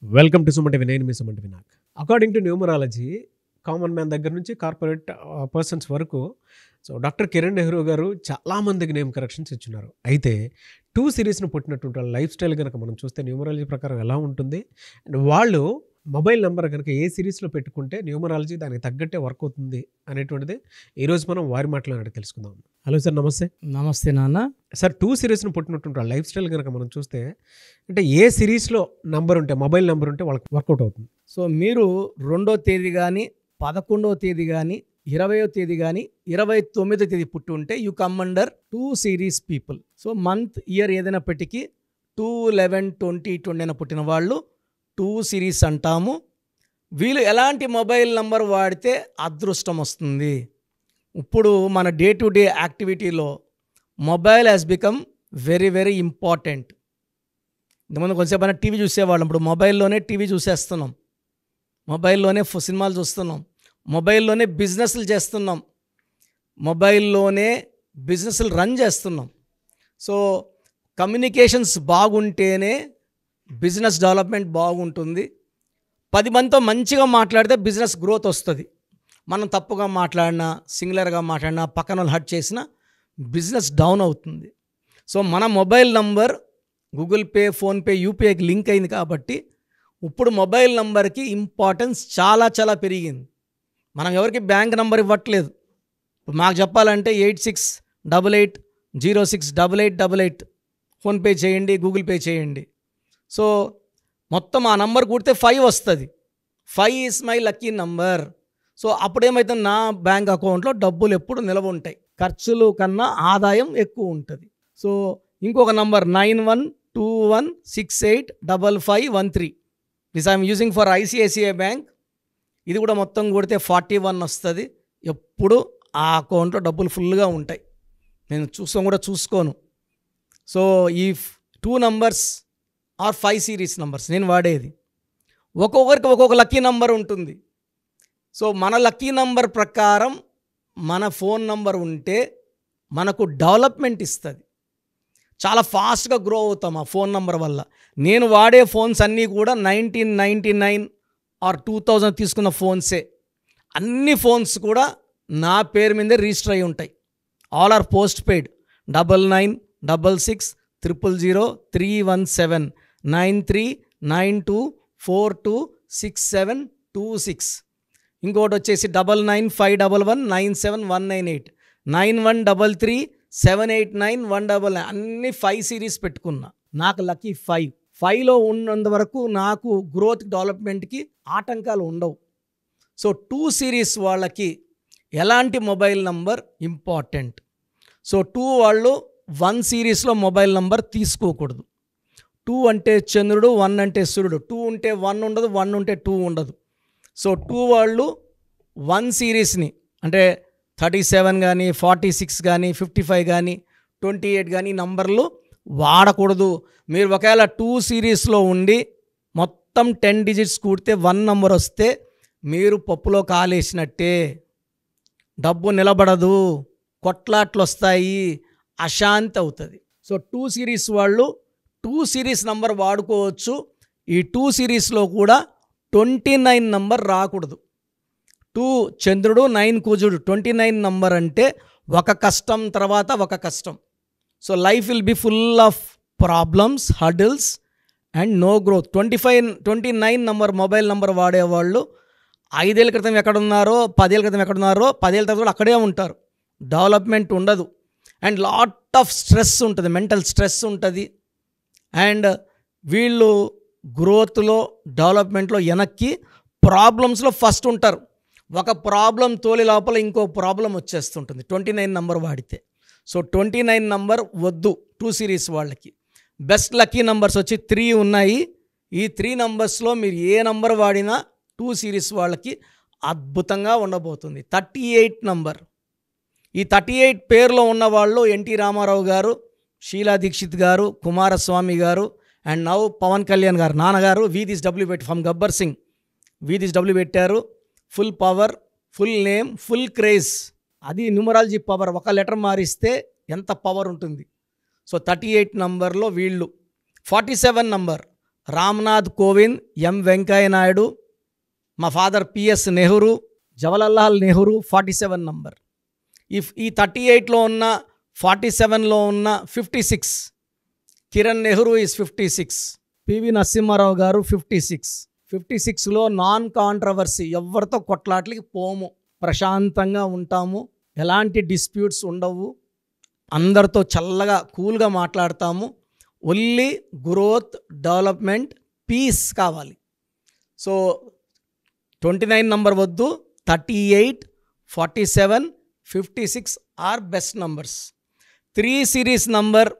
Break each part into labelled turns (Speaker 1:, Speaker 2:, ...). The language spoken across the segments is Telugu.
Speaker 1: Welcome to Suman TV. నేను మీ Suman TV. According to numerology, common man దగ్గర నుంచి కార్పొరేట్ పర్సన్స్ వరకు డాక్టర్ కిరణ్ నెహ్రూ గారు చాలామందికి నేమ్ కరెక్షన్స్ ఇచ్చున్నారు. అయితే 2 సిరీస్ను పుట్టినటువంటి వాళ్ళ లైఫ్ స్టైల్ కనుక మనం చూస్తే న్యూమరాలజీ ప్రకారం ఎలా ఉంటుంది, అండ్ వాళ్ళు మొబైల్ నెంబర్ కనుక ఏ సిరీస్లో పెట్టుకుంటే న్యూమరాలజీ దానికి తగ్గట్టే వర్క్ అవుతుంది అనేటువంటిది ఈరోజు మనం వారి మాట్లాడి తెలుసుకుందాం. హలో సార్, నమస్తే.
Speaker 2: నమస్తే నాన్న.
Speaker 1: సార్, 2 సిరీస్ను పుట్టినటువంటి లైఫ్ స్టైల్ కనుక మనం చూస్తే అంటే ఏ సిరీస్లో నంబర్ ఉంటే, మొబైల్ నెంబర్ ఉంటే వాళ్ళకి వర్కౌట్ అవుతుంది?
Speaker 2: సో మీరు 2వ తేదీ కానీ 11వ తేదీ కానీ 20వ తేదీ కానీ 29వ తేదీ పుట్టి ఉంటే you come under 2 series people. So month year ఏదైనప్పటికీ 2, 11, 20, 20 పుట్టిన వాళ్ళు 2 సిరీస్ అంటాము. వీళ్ళు ఎలాంటి మొబైల్ నంబర్ వాడితే అదృష్టం వస్తుంది? ఇప్పుడు మన డే టు డే యాక్టివిటీలో mobile has become very very important. ఇంతకుముందు కొంచెంసేపు అయినా టీవీ చూసేవాళ్ళం, ఇప్పుడు మొబైల్లోనే టీవీ చూసేస్తున్నాం, మొబైల్లోనే సినిమాలు చూస్తున్నాం, మొబైల్లోనే బిజినెస్లు చేస్తున్నాం, మొబైల్లోనే బిజినెస్లు రన్ చేస్తున్నాం. సో కమ్యూనికేషన్స్ బాగుంటేనే బిజినెస్ డెవలప్మెంట్ బాగుంటుంది. 10 మందితో మంచిగా మాట్లాడితే బిజినెస్ గ్రోత్ వస్తుంది. మనం తప్పుగా మాట్లాడినా, సింగులర్గా మాట్లాడినా, పక్కన వాళ్ళు హర్ట్ చేసినా బిజినెస్ డౌన్ అవుతుంది. సో మన mobile number Google Pay, PhonePe, యూపీఐకి లింక్ అయింది కాబట్టి ఇప్పుడు మొబైల్ నంబర్కి ఇంపార్టెన్స్ చాలా చాలా పెరిగింది. మనం ఎవరికి బ్యాంక్ నంబర్ ఇవ్వట్లేదు. ఇప్పుడు మాకు చెప్పాలంటే 8688068888 ఫోన్పే చేయండి, గూగుల్ పే చేయండి. సో మొత్తం ఆ నంబర్ కూడితే 5 వస్తుంది. 5 is my lucky number. So అప్పుడేమైతే నా బ్యాంక్ అకౌంట్లో డబ్బులు ఎప్పుడు నిలవ ఉంటాయి, ఖర్చులు కన్నా ఆదాయం ఎక్కువ ఉంటుంది. సో ఇంకొక number 9121685513. This I'm using for ICICI bank. ఇది కూడా మొత్తం కొడితే 41 వస్తుంది. ఎప్పుడు ఆ అకౌంట్లో డబ్బులు ఫుల్గా ఉంటాయి. నేను చూసుకోను. సో ఈ 2 నంబర్స్ ఆర్ 5 సిరీస్ నంబర్స్ నేను వాడేది. ఒక్కొక్కరికి ఒక్కొక్క లక్కీ నంబర్ ఉంటుంది. సో మన లక్కీ నంబర్ ప్రకారం మన ఫోన్ నంబర్ ఉంటే మనకు డెవలప్మెంట్ ఇస్తుంది. చాలా ఫాస్ట్గా గ్రో అవుతాం ఆ ఫోన్ నంబర్ వల్ల. నేను వాడే ఫోన్స్ అన్నీ కూడా 1999 ఆర్ 2000 తీసుకున్న ఫోన్సే. అన్ని ఫోన్స్ కూడా నా పేరు మీదే రిజిస్టర్ అయి ఉంటాయి. All or post paid. 996636031592426726. ఇంకోటి వచ్చేసి 995111971998 9133789199. అన్ని 5 సిరీస్ పెట్టుకున్నా. నాకు లక్కీ 5లో ఉన్నంత వరకు నాకు గ్రోత్ డెవలప్మెంట్కి ఆటంకాలు ఉండవు. సో 2 సిరీస్ వాళ్ళకి ఎలాంటి మొబైల్ నంబర్ ఇంపార్టెంట్? సో 2 వాళ్ళు 1 సిరీస్లో మొబైల్ నంబర్ తీసుకోకూడదు. 2 అంటే చంద్రుడు, 1 అంటే సూర్యుడు. 2 ఉంటే 1 ఉండదు, 1 ఉంటే 2 ఉండదు. సో 2 వాళ్ళు 1 సిరీస్ని అంటే 37 కానీ 46 కానీ 55 కానీ 28 కానీ నంబర్లు వాడకూడదు. మీరు ఒకవేళ 2 సిరీస్లో ఉండి మొత్తం 10 డిజిట్స్ కూడితే 1 నంబర్ వస్తే మీరు పప్పులో కాలేసినట్టే. డబ్బు నిలబడదు, కొట్లాట్లు వస్తాయి, అశాంతి అవుతుంది. సో 2 సిరీస్ వాళ్ళు 2 సిరీస్ నంబర్ వాడుకోవచ్చు. ఈ 2 సిరీస్లో కూడా 29 నంబర్ రాకూడదు. 2 చంద్రుడు, 9 కుజుడు. 29 నంబర్ అంటే ఒక కష్టం తర్వాత ఒక కష్టం. So life will be full of problems, hurdles and no growth. 29 number mobile number వాడేవాళ్ళు 5 ఏళ్ళ క్రితం ఎక్కడున్నారో, 10 ఏళ్ళ క్రితం ఎక్కడున్నారో, 10 ఏళ్ళ తర్వాత కూడా అక్కడే ఉంటారు. డెవలప్మెంట్ ఉండదు అండ్ లాట్ ఆఫ్ స్ట్రెస్ ఉంటుంది, మెంటల్ స్ట్రెస్ ఉంటుంది. అండ్ వీళ్ళు గ్రోత్లో, డెవలప్మెంట్లో వెనక్కి, ప్రాబ్లమ్స్లో ఫస్ట్ ఉంటారు. ఒక ప్రాబ్లం తోలి లోపల ఇంకో ప్రాబ్లం వచ్చేస్తుంటుంది 29 నంబర్ వాడితే. సో 29 నంబర్ వద్దు 2 సిరీస్ వాళ్ళకి. బెస్ట్ లక్కీ నంబర్స్ వచ్చి 3 ఉన్నాయి. ఈ 3 నంబర్స్లో మీరు ఏ నంబర్ వాడినా 2 సిరీస్ వాళ్ళకి అద్భుతంగా ఉండబోతుంది. 38 నంబర్. ఈ 38 పేరులో ఉన్నవాళ్ళు ఎన్టీ రామారావు గారు, షీలా దీక్షిత్ గారు, కుమారస్వామి గారు అండ్ నౌ పవన్ కళ్యాణ్ గారు. నాన్నగారు వీదిస్ డబ్ల్యూ పెట్టి ఫ్రమ్ గబ్బర్ సింగ్ వీదిస్ డబ్ల్యూ పెట్టారు. Full power, full name, full craze. అది న్యూమరాలజీ పవర్. ఒక లెటర్ మారిస్తే ఎంత పవర్ ఉంటుంది. సో 38 నంబర్లో వీళ్ళు. 47 నంబర్ రామ్నాథ్ కోవింద్, ఎం వెంకయ్య నాయుడు, మా father PS Nehru, Jawaharlal Nehru 47 number. ఈ 38లో ఉన్న 47లో ఉన్న 56, కిరణ్ నెహ్రూ ఈజ్ 56, పివి నరసింహారావు గారు 56. 56లో నాన్ కాంట్రవర్సీ, ఎవరితో కొట్లాట్లకి పోము, ప్రశాంతంగా ఉంటాము, ఎలాంటి డిస్ప్యూట్స్ ఉండవు, అందరితో చల్లగా కూల్గా మాట్లాడతాము. ఓన్లీ గ్రోత్, డెవలప్మెంట్, పీస్ కావాలి. సో 29 నంబర్ వద్దు, 38, 47, 56 are best numbers. 3 series number,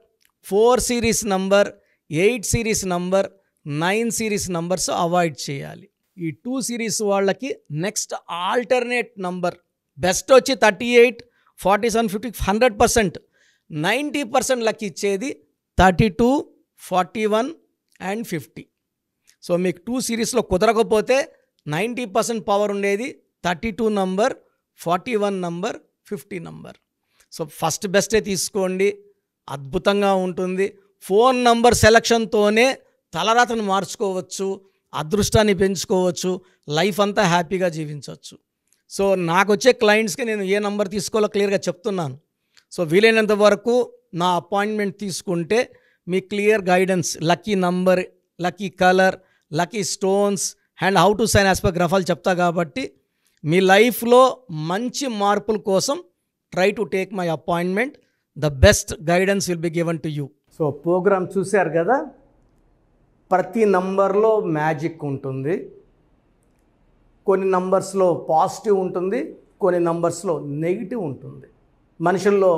Speaker 2: 4 series number, 8 series number, 9 series numbers avoid చేయాలి. ఈ 2 సిరీస్ వాళ్ళకి నెక్స్ట్ ఆల్టర్నేట్ నంబర్ బెస్ట్ వచ్చి 38, 47, 50, 100%, 90% లక్ ఇచ్చేది 32, 41 అండ్ 50. సో మీకు 2 సిరీస్లో కుదరకపోతే 90% పవర్ ఉండేది 32 number, 41 number, 50 number. So first బెస్టే తీసుకోండి, అద్భుతంగా ఉంటుంది. ఫోన్ నంబర్ సెలక్షన్తోనే తలరాతను మార్చుకోవచ్చు, అదృష్టాన్ని పెంచుకోవచ్చు, లైఫ్ అంతా హ్యాపీగా జీవించవచ్చు. సో నాకు వచ్చే క్లయింట్స్కి నేను ఏ నంబర్ తీసుకోవాలో క్లియర్గా చెప్తున్నాను. సో వీలైనంత వరకు నా అపాయింట్మెంట్ తీసుకుంటే మీ clear guidance, lucky number, lucky colour, lucky stones and how to sign as per గ్రఫాలు చెప్తా. కాబట్టి మీ లైఫ్లో మంచి మార్పుల కోసం try to take my appointment. The best guidance will be given to you. So programme చూశారు కదా, ప్రతి నంబర్లో మ్యాజిక్ ఉంటుంది. కొన్ని నంబర్స్లో పాజిటివ్ ఉంటుంది, కొన్ని నంబర్స్లో నెగిటివ్ ఉంటుంది. మనుషుల్లో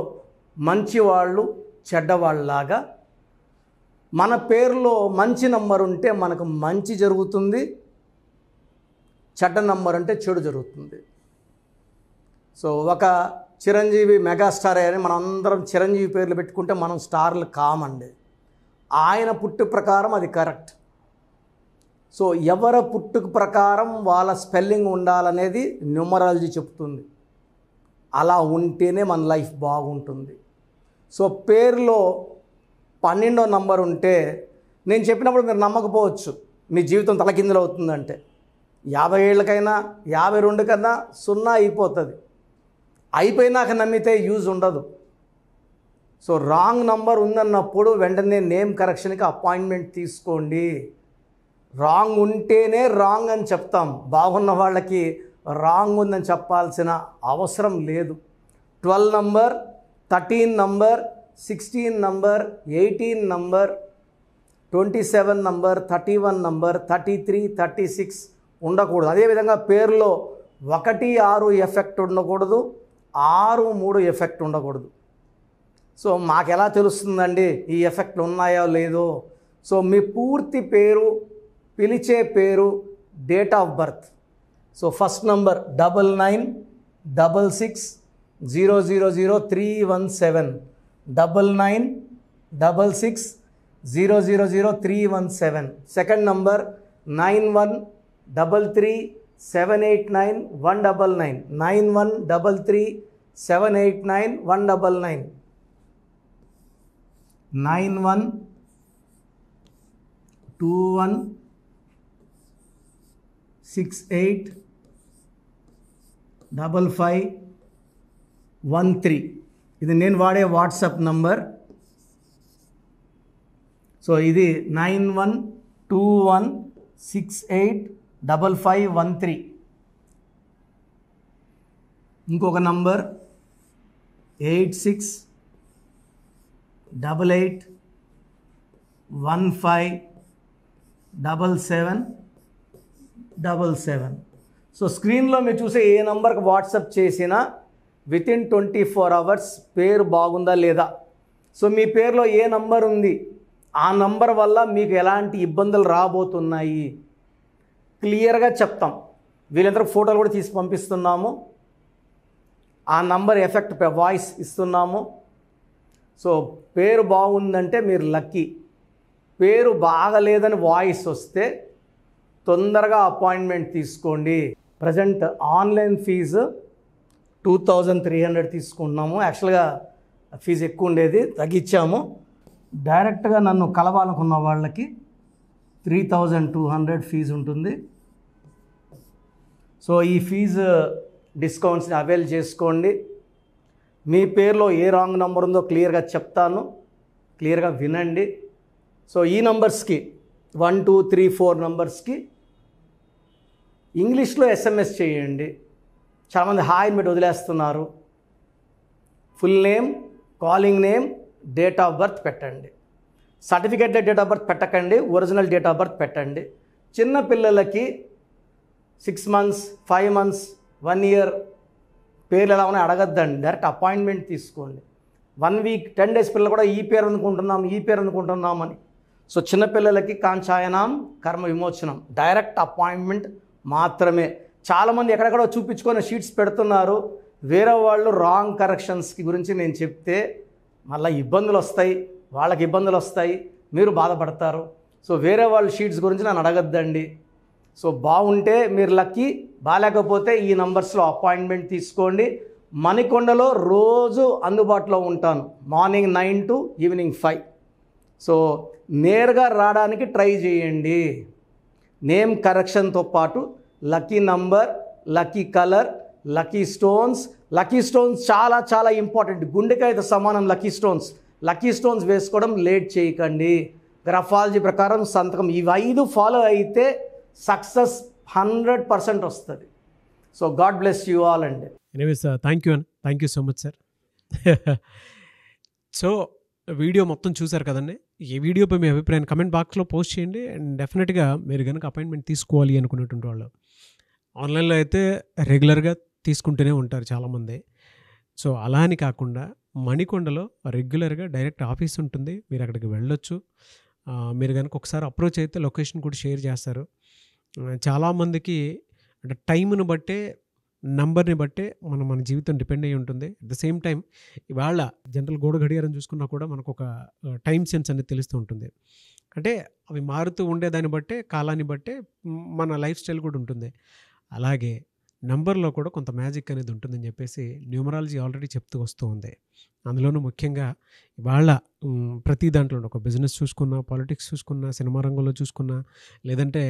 Speaker 2: మంచి వాళ్ళు చెడ్డవాళ్ళలాగా మన పేరులో మంచి నంబర్ ఉంటే మనకు మంచి జరుగుతుంది, చెడ్డ నంబర్ అంటే చెడు జరుగుతుంది. సో ఒక చిరంజీవి మెగాస్టార్ అని మనం అందరం చిరంజీవి పేర్లు పెట్టుకుంటే మనం స్టార్లు కామండి. ఆయన పుట్టు ప్రకారం అది కరెక్ట్. సో ఎవరి పుట్టుకు ప్రకారం వాళ్ళ స్పెల్లింగ్ ఉండాలనేది న్యూమరాలజీ చెప్తుంది. అలా ఉంటేనే మన లైఫ్ బాగుంటుంది. సో పేరులో 12వ నంబర్ ఉంటే నేను చెప్పినప్పుడు మీరు నమ్మకపోవచ్చు, మీ జీవితం తలకిందులు అవుతుందంటే 50 ఏళ్ళకైనా 52 కన్నా 0 అయిపోతుంది. అయిపోయినాక నమ్మితే యూజ్ ఉండదు. సో రాంగ్ నంబర్ ఉందన్నప్పుడు వెంటనే నేమ్ కరెక్షన్కి అపాయింట్మెంట్ తీసుకోండి. రాంగ్ ఉంటేనే రాంగ్ అని చెప్తాం, బాగున్న వాళ్ళకి రాంగ్ ఉందని చెప్పాల్సిన అవసరం లేదు. 12 number, 13 number, 16 number, 18 number, 27 number, 31 number, 33, 36 ఉండకూడదు. అదేవిధంగా పేరులో 1, 6 ఎఫెక్ట్ ఉండకూడదు, 6, 3 ఎఫెక్ట్ ఉండకూడదు. సో మాకు ఎలా తెలుస్తుందండి ఈ ఎఫెక్ట్లు ఉన్నాయో లేదో? సో మీ పూర్తి పేరు, పిలిచే పేరు, date of birth. So first number 9966000317, 9966000317. Second number 9133789199, 9133789199, 9121685513. ఇది నేను వాడే వాట్సాప్ నంబర్. సో ఇది 9121685513. ఇంకొక నంబర్ 8688157777. సో స్క్రీన్లో మీరు చూసే ఏ నంబర్కి వాట్సాప్ చేసినా వితిన్ 24 అవర్స్ పేరు బాగుందా లేదా, సో మీ పేరులో ఏ నంబర్ ఉంది, ఆ నంబర్ వల్ల మీకు ఎలాంటి ఇబ్బందులు రాబోతున్నాయి క్లియర్గా చెప్తాం. వీళ్ళందరూ ఫోటోలు కూడా తీసి పంపిస్తున్నాము. ఆ నంబర్ ఎఫెక్ట్ వాయిస్ ఇస్తున్నాము. సో పేరు బాగుందంటే మీరు లక్కీ. పేరు బాగలేదని వాయిస్ వస్తే తొందరగా అపాయింట్మెంట్ తీసుకోండి. ప్రజెంట్ ఆన్లైన్ ఫీజు 2300 తీసుకుంటున్నాము. యాక్చువల్గా ఫీజు ఎక్కువ ఉండేది, తగ్గించాము. డైరెక్ట్గా నన్ను కలవాలనుకున్న వాళ్ళకి 3200 ఫీజు ఉంటుంది. సో ఈ ఫీజు డిస్కౌంట్స్ని అవైల్ చేసుకోండి. మీ పేరులో ఏ రాంగ్ నెంబర్ ఉందో క్లియర్గా చెప్తాను, క్లియర్గా వినండి. సో ఈ నంబర్స్కి 1 2 3 4 నంబర్స్కి ఇంగ్లీష్లో ఎస్ఎంఎస్ చేయండి. చాలామంది హాయ్ మీరు వదిలేస్తున్నారు. Full name, calling name, date of birth పెట్టండి. సర్టిఫికేట్ డేట్ ఆఫ్ బర్త్ పెట్టకండి, ఒరిజినల్ డేట్ ఆఫ్ బర్త్ పెట్టండి. చిన్న పిల్లలకి 6 months 5 months 1 year పేర్లు ఎలా ఉన్నాయి అడగద్దండి, డైరెక్ట్ అపాయింట్మెంట్ తీసుకోండి. 1 week 10 days పిల్లలు కూడా ఈ పేరు అనుకుంటున్నామని. సో చిన్నపిల్లలకి కాంచాయనం కర్మ విమోచనం డైరెక్ట్ అపాయింట్మెంట్ మాత్రమే. చాలామంది ఎక్కడెక్కడో చూపించుకొని షీట్స్ పెడుతున్నారు. వేరే వాళ్ళు రాంగ్ కరెక్షన్స్కి గురించి నేను చెప్తే మళ్ళీ ఇబ్బందులు వస్తాయి, వాళ్ళకి ఇబ్బందులు వస్తాయి, మీరు బాధపడతారు. సో వేరే వాళ్ళ షీట్స్ గురించి నన్ను అడగద్దండి. సో బాగుంటే మీరు లక్కీ, బాగాలేకపోతే ఈ నంబర్స్లో అపాయింట్మెంట్ తీసుకోండి. మణికొండలో రోజు అందుబాటులో ఉంటాను, మార్నింగ్ 9 to ఈవినింగ్ 5. సో నేరుగా రావడానికి ట్రై చేయండి. నేమ్ కరెక్షన్తో పాటు lucky number, lucky colour, lucky stones చాలా చాలా ఇంపార్టెంట్. గుండెకాయతో సమానం లక్కీ స్టోన్స్ వేసుకోవడం లేట్ చేయకండి. గ్రఫాలజీ ప్రకారం సంతకం ఇవి 5 ఫాలో అయితే సక్సెస్ 100% వస్తుంది. So God bless you all అండి.
Speaker 1: Anyways thank you so much sir. So video మొత్తం చూసారు కదండి. ఈ వీడియోపై మీ అభిప్రాయాన్ని కమెంట్ బాక్స్లో పోస్ట్ చేయండి. అండ్ డెఫినెట్గా మీరు కనుక అపాయింట్మెంట్ తీసుకోవాలి అనుకునేటువంటి వాళ్ళు ఆన్లైన్లో అయితే రెగ్యులర్గా తీసుకుంటూనే ఉంటారు చాలామంది. సో అలా అని కాకుండా మణికొండలో రెగ్యులర్గా డైరెక్ట్ ఆఫీస్ ఉంటుంది, మీరు అక్కడికి వెళ్ళొచ్చు. మీరు కనుక ఒకసారి అప్రోచ్ అయితే లొకేషన్ కూడా షేర్ చేస్తారు. చాలామందికి అంటే టైంను బట్టే, నంబర్ని బట్టే మన జీవితం డిపెండ్ అయ్యి ఉంటుంది. అట్ ద సేమ్ టైం ఇవాళ జనరల్ గోడ గడియారం చూసుకున్నా కూడా మనకు ఒక టైం సెన్స్ అనేది తెలుస్తూ ఉంటుంది. అంటే అవి మారుతూ ఉండేదాన్ని బట్టే, కాలాన్ని బట్టే మన లైఫ్ స్టైల్ కూడా ఉంటుంది. అలాగే నంబర్లో కూడా కొంత మ్యాజిక్ అనేది ఉంటుందని చెప్పేసి న్యూమరాలజీ ఆల్రెడీ చెప్తూ వస్తూ ఉంది. అందులోనూ ముఖ్యంగా ఇవాళ ప్రతి దాంట్లో ఒక బిజినెస్ చూసుకున్నా, పాలిటిక్స్ చూసుకున్నా, సినిమా రంగంలో చూసుకున్నా, లేదంటే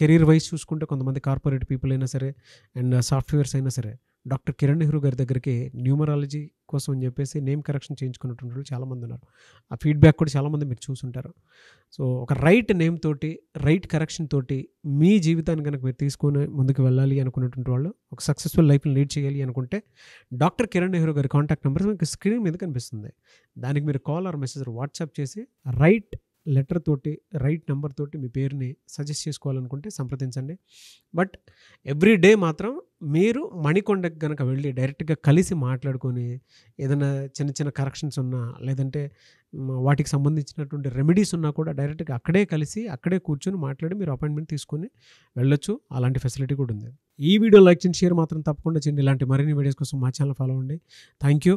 Speaker 1: కెరీర్ వైజ్ చూసుకుంటే కొంతమంది కార్పొరేట్ పీపుల్ అయినా సరే అండ్ సాఫ్ట్వేర్స్ అయినా సరే డాక్టర్ కిరణ్ నెహ్రూ గారి దగ్గరికి న్యూమరాలజీ కోసం అని చెప్పేసి నేమ్ కరెక్షన్ చేయించుకున్నటువంటి వాళ్ళు చాలామంది ఉన్నారు. ఆ ఫీడ్బ్యాక్ కూడా చాలామంది మీరు చూసుంటారు. సో ఒక రైట్ నేమ్ తోటి, రైట్ కరెక్షన్ తోటి మీ జీవితాన్ని కనుక మీరు తీసుకొని ముందుకు వెళ్ళాలి అనుకున్నటువంటి వాళ్ళు, ఒక సక్సెస్ఫుల్ లైఫ్ని లీడ్ చేయాలి అనుకుంటే డాక్టర్ కిరణ్ నెహ్రూ గారి కాంటాక్ట్ నెంబర్ మీకు స్క్రీన్ మీద కనిపిస్తుంది. దానికి మీరు కాల్ ఆర్ మెసేజ్ వాట్సాప్ చేసి రైట్ లెటర్ తోటి, రైట్ నెంబర్ తోటి మీ పేరుని సజెస్ట్ చేసుకోవాలనుకుంటే సంప్రదించండి. బట్ ఎవ్రీ డే మాత్రం మీరు మణికొండకి కనుక వెళ్ళి డైరెక్ట్గా కలిసి మాట్లాడుకొని ఏదైనా చిన్న చిన్న కరెక్షన్స్ ఉన్నా, లేదంటే వాటికి సంబంధించినటువంటి రెమెడీస్ ఉన్నా కూడా డైరెక్ట్గా అక్కడే కలిసి అక్కడే కూర్చొని మాట్లాడి మీరు అపాయింట్మెంట్ తీసుకొని వెళ్ళొచ్చు. అలాంటి ఫెసిలిటీ కూడా ఉంది. ఈ వీడియో లైక్ చేయండి, షేర్ మాత్రం తప్పకుండా చేయండి. ఇలాంటి మరిన్ని వీడియోస్ కోసం మా ఛానల్ ఫాలో అవ్వండి. Thank you.